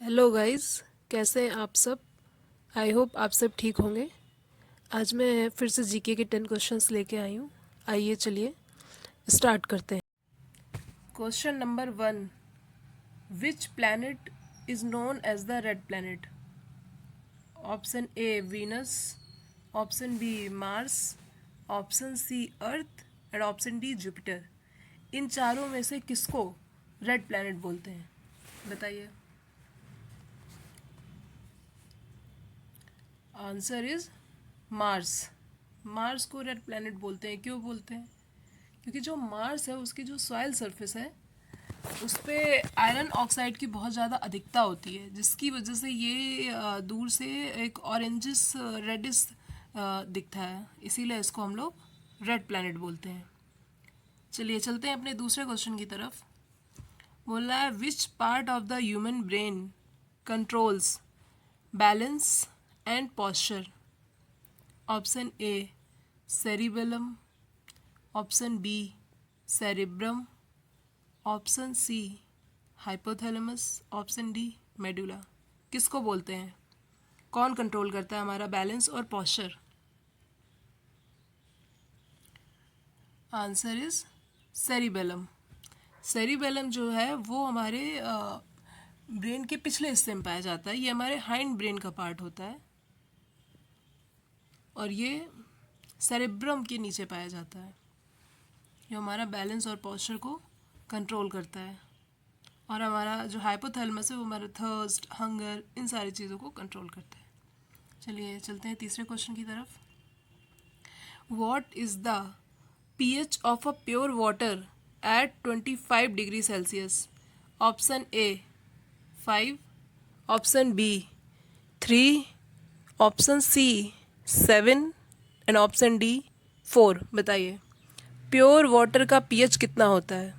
Hello guys, कैसे हैं आप सब। आई होप आप सब ठीक होंगे। आज मैं फिर से जीके के 10 क्वेश्चंस लेके आई हूँ। आइए चलिए स्टार्ट करते हैं। Question number 1, which planet is known as the red planet? Option A Venus, option B Mars, option C earth and option D Jupiter. इन चारों में से किसको रेड प्लैनेट बोलते हैं, बताइए। Answer is Mars. मार्स को रेड प्लैनेट बोलते हैं। क्यों बोलते हैं? क्योंकि जो मार्स है उसकी जो सॉइल सरफेस है उस पर आयरन ऑक्साइड की बहुत ज़्यादा अधिकता होती है, जिसकी वजह से ये दूर से एक ऑरेंजिस रेडिस दिखता है, इसीलिए इसको हम लोग रेड प्लैनेट बोलते हैं। चलिए चलते हैं अपने दूसरे क्वेश्चन की तरफ। बोल रहा है which part of the human brain controls balance and posture? Option A cerebellum, option B cerebrum, option C hypothalamus, option D medulla. किसको बोलते हैं? कौन कंट्रोल करता है हमारा बैलेंस और posture? Answer is cerebellum. Cerebellum जो है वो हमारे ब्रेन के पिछले हिस्से में पाया जाता है। ये हमारे हाइंड ब्रेन का पार्ट होता है और ये सेरेब्रम के नीचे पाया जाता है। ये हमारा बैलेंस और पॉस्चर को कंट्रोल करता है और हमारा जो हाइपोथैलेमस है वो हमारा थर्स्ट, हंगर, इन सारी चीज़ों को कंट्रोल करता है। चलिए चलते हैं तीसरे क्वेश्चन की तरफ। What is the pH of a pure water at 25 degree Celsius? Option A 5, option B 3, option C 7 and option D 4। बताइए प्योर वाटर का pH कितना होता है?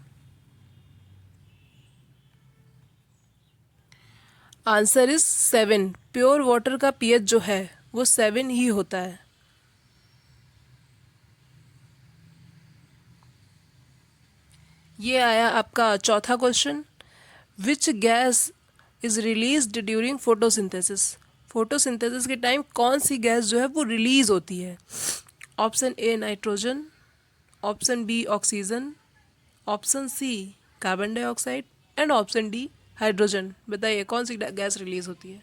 Answer is 7। प्योर वाटर का pH जो है वो 7 ही होता है। ये आया आपका चौथा question. Which gas is released during photosynthesis? Photosynthesis के टाइम कौन सी गैस जो है वो रिलीज होती है? Option A nitrogen, option B oxygen, option C carbon dioxide and option D hydrogen. बताइए कौन सी गैस रिलीज होती है?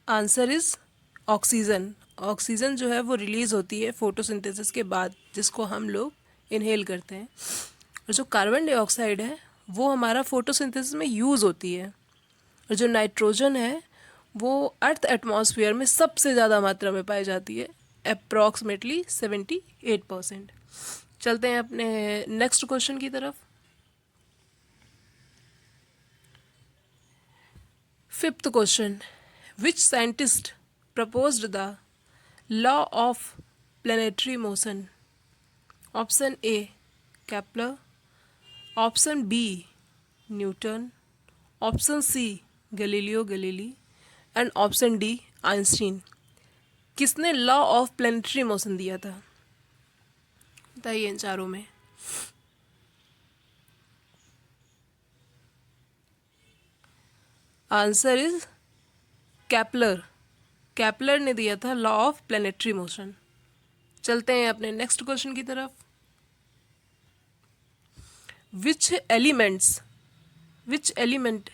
Answer is oxygen. ऑक्सीजन जो है वो रिलीज होती है फोटोसिंथेसिस के बाद, जिसको हम लोग इनहेल करते हैं। और जो कार्बन डाइऑक्साइड है वो हमारा फोटोसिंथेसिस में यूज़ होती है। और जो नाइट्रोजन है वो अर्थ एटमॉस्फेयर में सबसे ज़्यादा मात्रा में पाई जाती है, अप्रॉक्सीमेटली 78%। चलते हैं अपने नेक्स्ट क्वेश्चन की तरफ। Fifth question, which scientist proposed the law of planetary motion? Option A Kepler, option B Newton, option C Galileo Galilei and option D Einstein. किसने लॉ ऑफ प्लानिटरी मोशन दिया था? बताइए इन चारों में। Answer is Kepler. केपलर ने दिया था law of planetary motion. चलते हैं अपने नेक्स्ट क्वेश्चन की तरफ। Which element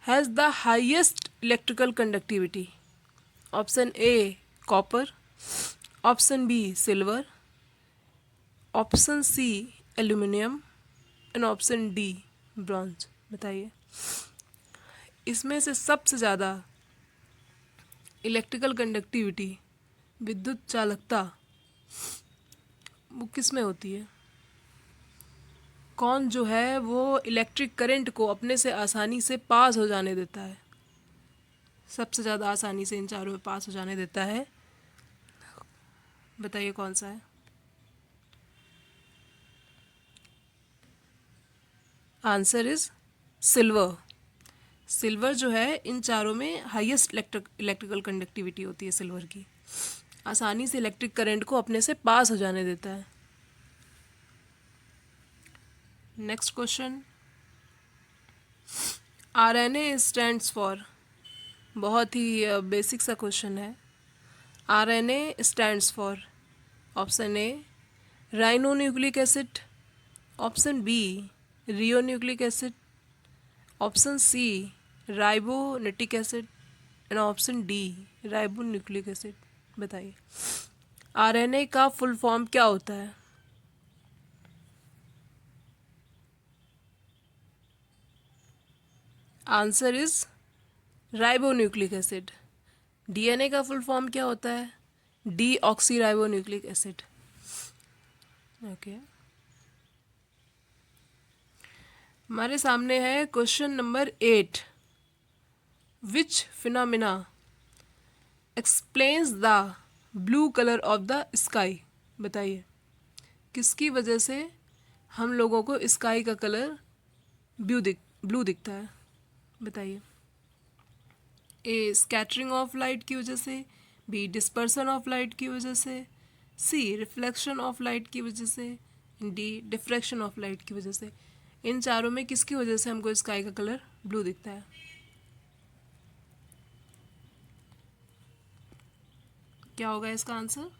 has the highest electrical conductivity? Option A copper, option B silver, option C aluminium and option D bronze. बताइए इसमें से सबसे ज़्यादा इलेक्ट्रिकल कंडक्टिविटी, विद्युत चालकता, वो किस में होती है? कौन जो है वो इलेक्ट्रिक करंट को अपने से आसानी से पास हो जाने देता है? सबसे ज़्यादा आसानी से इन चारों में पास हो जाने देता है। बताइए कौन सा है? Answer is silver. सिल्वर जो है इन चारों में हाईएस्ट इलेक्ट्रिकल कंडक्टिविटी होती है सिल्वर की। आसानी से इलेक्ट्रिक करंट को अपने से पास हो जाने देता है। Next question, RNA stands for, बहुत ही बेसिक सा क्वेश्चन है। RNA stands for, option A rhino nucleic acid, option B rio nucleic acid, option C ribonucleic acid and option D ribonucleic acid. बताइए आरएनए का फुल फॉर्म क्या होता है? Answer is ribonucleic acid. DNA का full form क्या होता है? Deoxyribonucleic acid. Okay, हमारे सामने है question number 8। Which phenomena explains the blue colour of the sky? बताइए किसकी वजह से हम लोगों को स्काई का कलर ब्लू दिखता है? बताइए। ए स्कैटरिंग ऑफ लाइट की वजह से, बी डिस्पर्सन ऑफ लाइट की वजह से, सी रिफ्लेक्शन ऑफ लाइट की वजह से, डी डिफ्रैक्शन ऑफ लाइट की वजह से। इन चारों में किसकी वजह से हमको स्काई का कलर ब्लू दिखता है? क्या होगा इसका answer?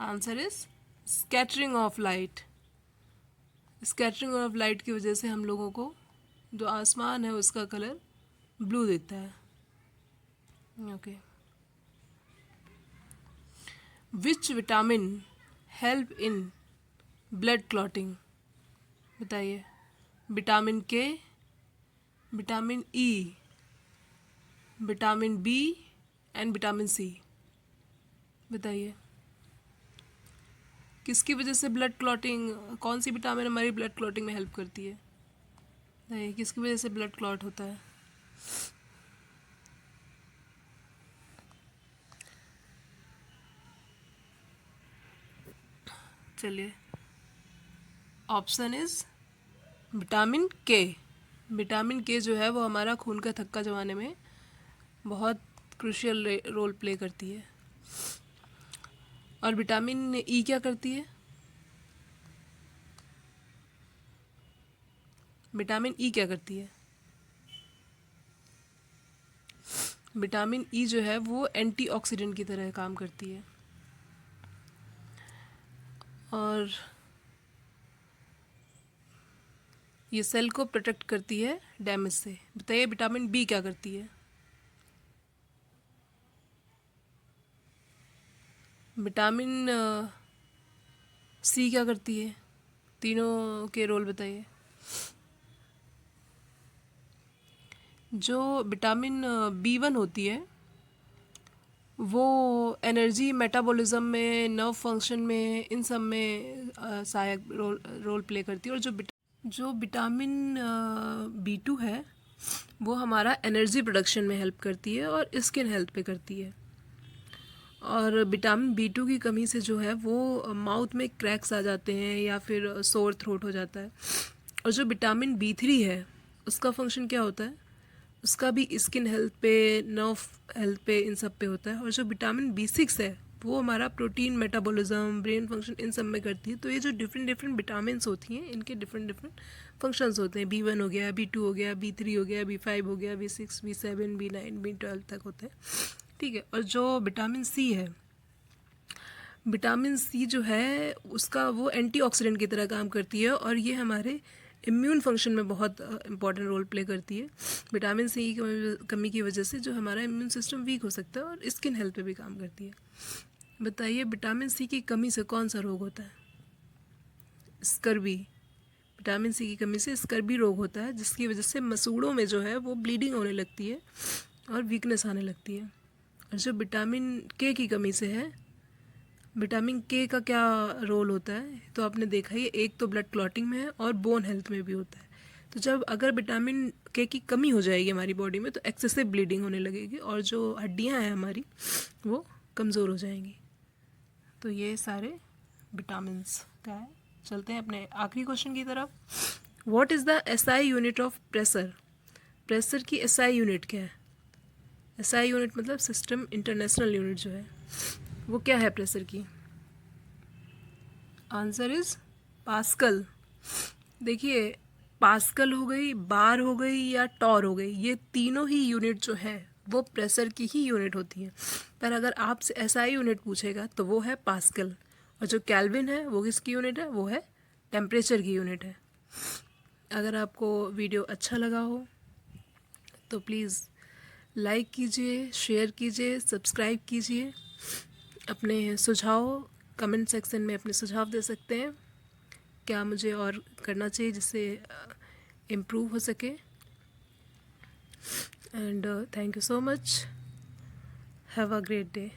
Answer is scattering of light. Scattering of light की वजह से हम लोगों को जो आसमान है उसका कलर ब्लू दिखता है। Okay, which vitamin help in blood clotting? बताइए। Vitamin K, vitamin E, vitamin B and vitamin C. बताइए किसकी वजह से ब्लड क्लॉटिंग, कौन सी विटामिन हमारी ब्लड क्लॉटिंग में हेल्प करती है? बताइए किसकी वजह से ब्लड क्लॉट होता है? चलिए, option is vitamin K. Vitamin के जो है वो हमारा खून का थक्का जमाने में बहुत क्रूशियल रोल प्ले करती है। और विटामिन ई क्या करती है? विटामिन ई क्या करती है? विटामिन ई जो है वो एंटीऑक्सीडेंट की तरह काम करती है और ये सेल को प्रोटेक्ट करती है डैमेज से। बताइए विटामिन बी क्या करती है? विटामिन सी क्या करती है? तीनों के रोल बताइए। जो विटामिन B1 होती है वो एनर्जी मेटाबॉलिज्म में, नर्व फंक्शन में, इन सब में सहायक रोल प्ले करती है। और जो विटामिन B2 है वो हमारा एनर्जी प्रोडक्शन में हेल्प करती है और स्किन हेल्थ पे करती है। और विटामिन B2 की कमी से जो है वो माउथ में क्रैक्स आ जाते हैं या फिर सोर थ्रोट हो जाता है। और जो विटामिन B3 है उसका फंक्शन क्या होता है? उसका भी स्किन हेल्थ पे, नर्व हेल्थ पे, इन सब पे होता है। और जो विटामिन B6 है वो हमारा प्रोटीन मेटाबॉलिज्म, ब्रेन फंक्शन, इन सब में करती है। तो ये जो डिफरेंट विटामिन्स होती हैं इनके डिफरेंट फंक्शंस होते हैं। B1 हो गया, B2 हो गया, B3 हो गया, B5 हो गया, B6, B7, B9, B12 तक होते हैं। ठीक है। और जो विटामिन सी है, विटामिन सी जो है उसका वो एंटीऑक्सीडेंट की तरह काम करती है और ये हमारे इम्यून फंक्शन में बहुत इंपॉर्टेंट रोल प्ले करती है। विटामिन सी की कमी की वजह से जो हमारा इम्यून सिस्टम वीक हो सकता है और स्किन हेल्थ पे भी काम करती है। बताइए विटामिन सी की कमी से कौन सा रोग होता है? स्कर्वी। विटामिन सी की कमी से स्कर्वी रोग होता है जिसकी वजह से मसूड़ों में जो है वो ब्लीडिंग होने लगती है और वीकनेस आने लगती है। और जो विटामिन के की कमी से है, विटामिन के का क्या रोल होता है? तो आपने देखा ही, एक तो ब्लड क्लॉटिंग में है और बोन हेल्थ में भी होता है। तो जब अगर विटामिन के की कमी हो जाएगी हमारी बॉडी में तो एक्सेसिव ब्लीडिंग होने लगेगी और जो हड्डियां हैं हमारी वो कमज़ोर हो जाएंगी। तो ये सारे विटामिन्स का है। चलते हैं अपने आखिरी क्वेश्चन की तरफ। What is the SI unit of pressure? Pressure की एसआई यूनिट क्या है? एसआई यूनिट मतलब सिस्टम इंटरनेशनल यूनिट जो है वो क्या है प्रेशर की? Answer is pascal. देखिए, पास्कल हो गई, बार हो गई या टॉर हो गई, ये तीनों ही यूनिट जो है वो प्रेशर की ही यूनिट होती है। पर अगर आपसे एसआई यूनिट पूछेगा तो वो है पास्कल, और जो केल्विन है वो किसकी यूनिट है, वो है टेम्परेचर की यूनिट है। अगर आपको वीडियो अच्छा लगा हो तो प्लीज़ लाइक कीजिए, शेयर कीजिए, सब्सक्राइब कीजिए। अपने सुझाव कमेंट सेक्शन में अपने सुझाव दे सकते हैं, क्या मुझे और करना चाहिए जिससे इम्प्रूव हो सके। And thank you so much, have a great day.